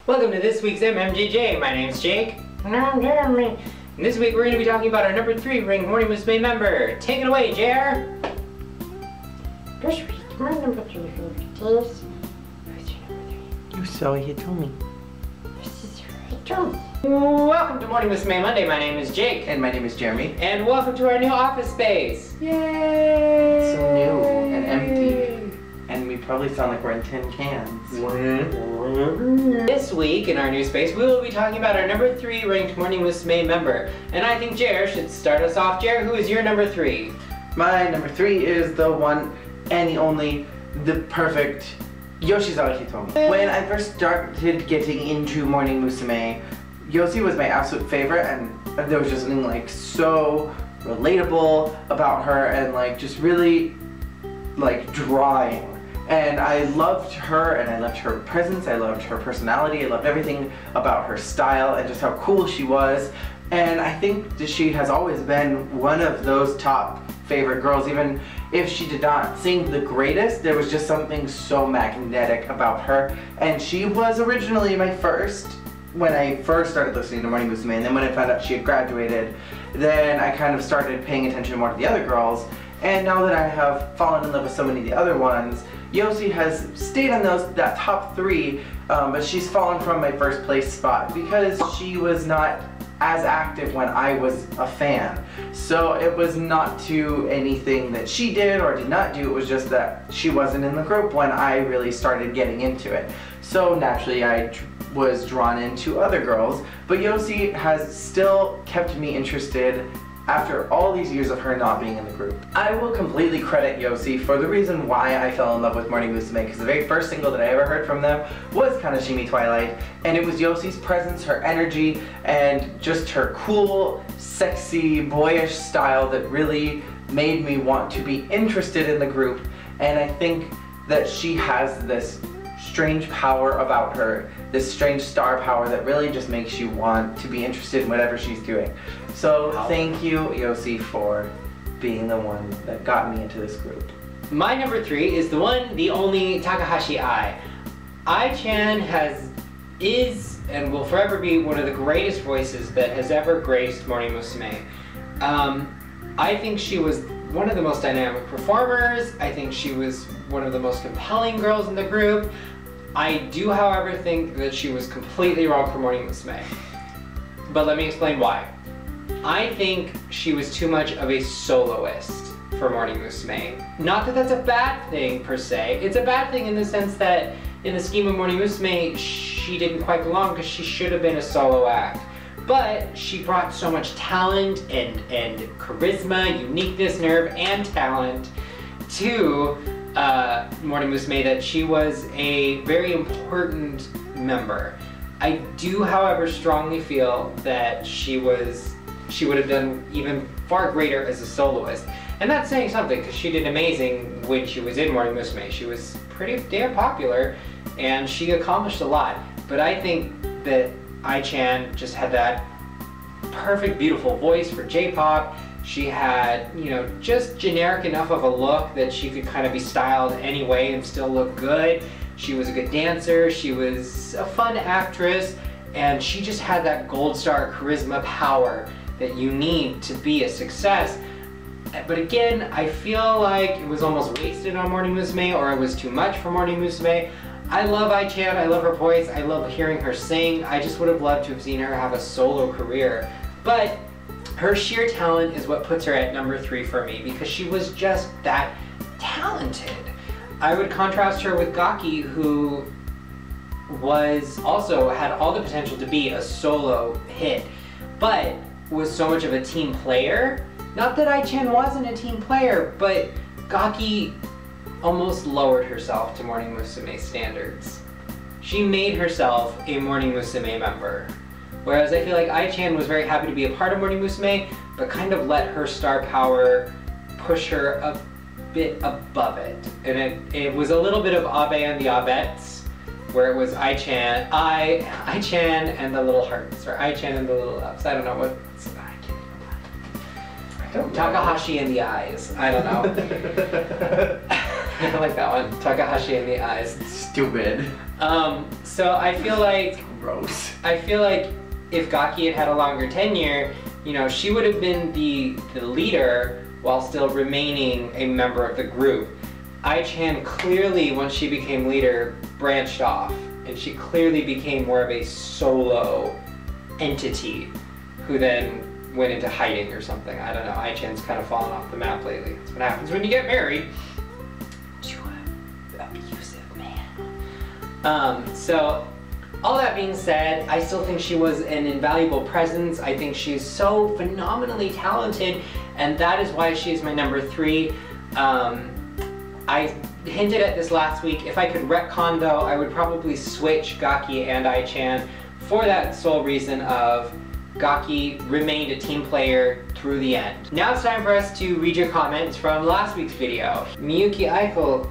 Welcome to this week's MMJJ. My name's Jake. And I'm Jeremy. And this week we're going to be talking about our number 3 ranked Morning Musume member. Take it away, JR. This week, my number 3 favorite is... Who's your number 3? You saw you told me. This is Rachel. Welcome to Morning Musume Monday. My name is Jake. And my name is Jeremy. And welcome to our new office space. Yay! So new and empty. And we probably sound like we're in tin cans. This week in our new space, we will be talking about our number 3 ranked Morning Musume member. And I think Jer should start us off. Jer, who is your number 3? My number 3 is the one and the only, the perfect Yoshizawa Hitomi. When I first started getting into Morning Musume, Yoshi was my absolute favorite, and there was just something like so relatable about her and like just really like drawing. And I loved her, and I loved her presence, I loved her personality, I loved everything about her style and just how cool she was. And I think that she has always been one of those top favorite girls. Even if she did not sing the greatest, there was just something so magnetic about her. And she was originally my first, when I first started listening to Morning Musume, and then when I found out she had graduated, then I kind of started paying attention more to the other girls. And now that I have fallen in love with so many of the other ones, Yoshi has stayed on that top 3, but she's fallen from my first place spot because she was not as active when I was a fan. So it was not to anything that she did or did not do, it was just that she wasn't in the group when I really started getting into it. So naturally I was drawn into other girls, but Yoshi has still kept me interested after all these years of her not being in the group. I will completely credit Yoshi for the reason why I fell in love with Morning Musume, because the very first single that I ever heard from them was Kanashimi Twilight, and it was Yoshi's presence, her energy, and just her cool, sexy, boyish style that really made me want to be interested in the group. And I think that she has this strange power about her, this strange star power that really just makes you want to be interested in whatever she's doing. So thank you, Yoshi, for being the one that got me into this group. My number 3 is the one, the only Takahashi Ai. Ai-chan is and will forever be one of the greatest voices that has ever graced Morning Musume. I think she was one of the most dynamic performers. I think she was one of the most compelling girls in the group. I do, however, think that she was completely wrong for Morning Musume. But let me explain why. I think she was too much of a soloist for Morning Musume. Not that that's a bad thing, per se. It's a bad thing in the sense that in the scheme of Morning Musume, she didn't quite belong because she should have been a solo act. But she brought so much talent and charisma, uniqueness, nerve, and talent to Morning Musume that she was a very important member. I do, however, strongly feel that she would have done even far greater as a soloist. And that's saying something, because she did amazing when she was in Morning Musume. She was pretty damn popular, and she accomplished a lot. But I think that Ai-chan just had that perfect, beautiful voice for J-pop. She had, you know, just generic enough of a look that she could kind of be styled anyway and still look good. She was a good dancer, she was a fun actress, and she just had that gold star charisma power that you need to be a success. But again, I feel like it was almost wasted on Morning Musume, or it was too much for Morning Musume. I love Ai-chan, I love her voice, I love hearing her sing. I just would have loved to have seen her have a solo career. But her sheer talent is what puts her at number 3 for me, because she was just that talented. I would contrast her with Gaki, who had all the potential to be a solo hit, but was so much of a team player. Not that Ai-chan wasn't a team player, but Gaki almost lowered herself to Morning Musume standards. She made herself a Morning Musume member. Whereas I feel like Ai-chan was very happy to be a part of Morning Musume, but kind of let her star power push her a bit above it. And it was a little bit of Abe and the Abettes, where it was Ai-chan and the little hearts, or Ai-chan and the little loves. I don't know what's Takahashi and the eyes. I don't know. I like that one. Takahashi in the eyes. Stupid. So I feel like Gross. I feel like if Gaki had had a longer tenure, you know, she would have been the leader while still remaining a member of the group. Ai-chan clearly, once she became leader, branched off, and she clearly became more of a solo entity who then went into hiding or something. I don't know. Ai-chan's kind of fallen off the map lately. That's what happens when you get married to an abusive man. So, all that being said, I still think she was an invaluable presence. I think she's so phenomenally talented, and that is why she is my number 3. I hinted at this last week. If I could retcon though, I would probably switch Gaki and Ai-chan for that sole reason of Gaki remained a team player through the end. Now it's time for us to read your comments from last week's video. Miyuki Aiko?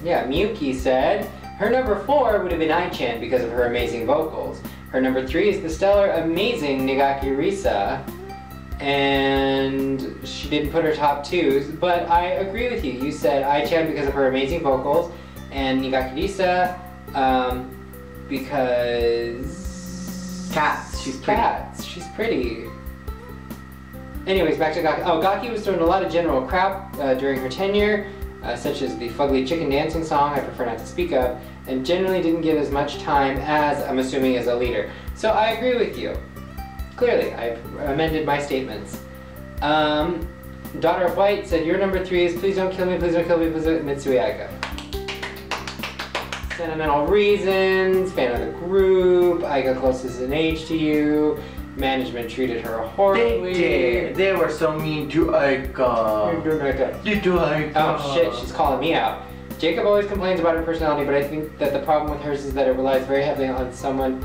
Yeah, Miyuki said, her number 4 would have been Ai-chan because of her amazing vocals. Her number 3 is the stellar, amazing Nigaki Risa. And she didn't put her top 2s, but I agree with you. You said Ai-chan because of her amazing vocals, and Nigaki Risa because... Cats. She's pretty. Cats. She's pretty. Anyways, back to Gaki. Oh, Gaki was doing a lot of general crap during her tenure, such as the fugly chicken dancing song I prefer not to speak of, and generally didn't get as much time as, I'm assuming, as a leader. So I agree with you. Clearly, I've amended my statements. Daughter of White said, your number 3 is please don't kill me, please don't kill me, please don't, Mitsui Aiko. Sentimental reasons, fan of the group, Aiko closest in age to you, management treated her horribly. They did. They were so mean to Aiko. To Aiko. Oh shit, she's calling me out. Jacob always complains about her personality, but I think that the problem with hers is that it relies very heavily on someone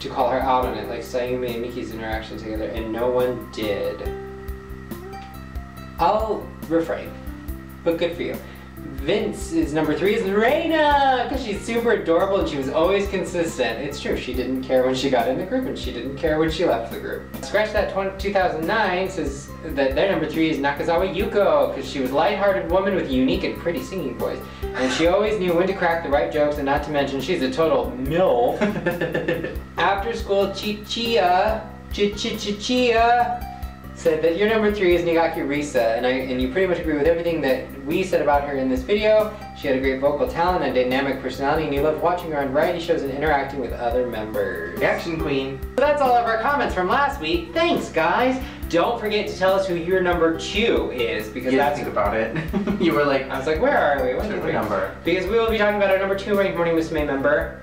to call her out on it, like Sayumi and Miki's interaction together, and no one did. I'll refrain, but good for you. Vince's number 3 is Reina, because she's super adorable and she was always consistent. It's true, she didn't care when she got in the group and she didn't care when she left the group. Scratch That 2009 says that their number 3 is Nakazawa Yuko, because she was a lighthearted woman with a unique and pretty singing voice. And she always knew when to crack the right jokes, and not to mention she's a total MILF. After school Chichia said that your number 3 is Nigaki Risa, and you pretty much agree with everything that we said about her in this video. She had a great vocal talent and dynamic personality, and you loved watching her on variety shows and interacting with other members. Reaction queen. So that's all of our comments from last week. Thanks, guys. Don't forget to tell us who your number 2 is, because that's... think about it. You were like... I was like, where are we? What's the number? Because we will be talking about our number 2 ranked Morning Musume member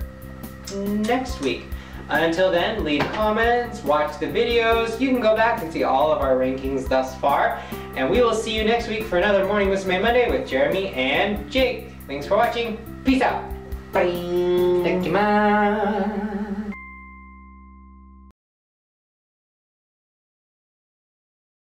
next week. Until then, leave comments, watch the videos. You can go back and see all of our rankings thus far. And we will see you next week for another Morning Musume Monday with Jeremy and Jake. Thanks for watching. Peace out. Bye. Itadakimasu.